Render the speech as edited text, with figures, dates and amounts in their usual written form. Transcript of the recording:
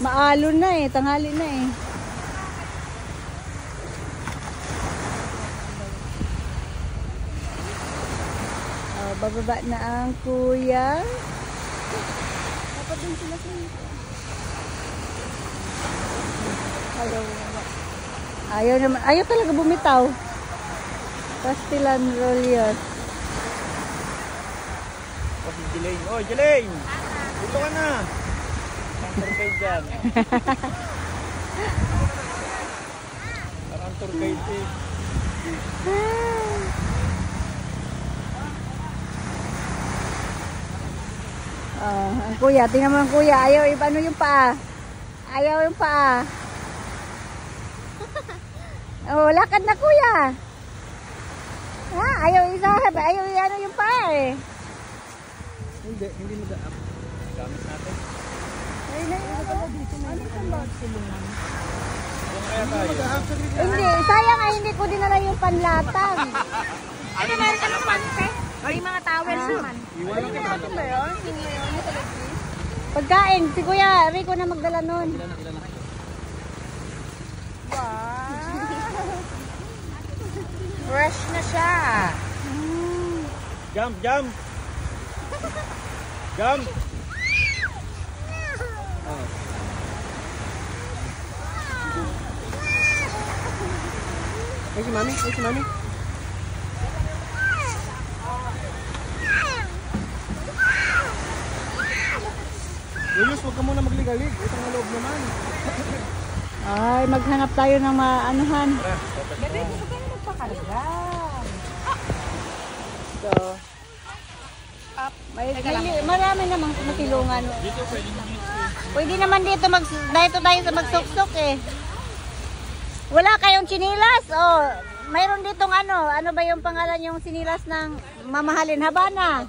Maalon na eh, tanghali na eh. Oh, bababa na ang kuya. Dapat din sila sa ayaw talaga bumitaw. Castellan Rollios. Oh, si Jelaine. Oh, Jelaine! Dito ka na! Ang tour guide dyan. Parang tour guide eh. Oh, ang kuya, tingnan mo ang kuya. Ayaw, ano yung paa? Ayaw yung paa. Oh, lakad na kuya. Ha, ayaw isa, ayaw ano yung paa eh. Hindi mag-up. Gamit natin. Ay, dito na yung silungan. Kaya tayo. Hindi, sayang ay hindi ko dinala yung panlatag. Ano meron ka ng pante? May mga towels naman. Iwan lang natin ba yun? Pagkain, si Kuya Rico na magdala nun. Ilan na. Fresh na siya. Jump! Jump! Oh. Ay si mami. Julius, huwag ka muna magligalig. Itong na loob naman. Ay, maghanap tayo ng maanuhan. Gabi, gusto ka na magpakarga. So, marami namang matulungan. Dito pwede nyo Pwede naman dito tayo sa magsuksok eh. Wala kayong chinilas? Oh, mayroon ditong ano ba yung pangalan yung sinilas ng mamahalin? Habana.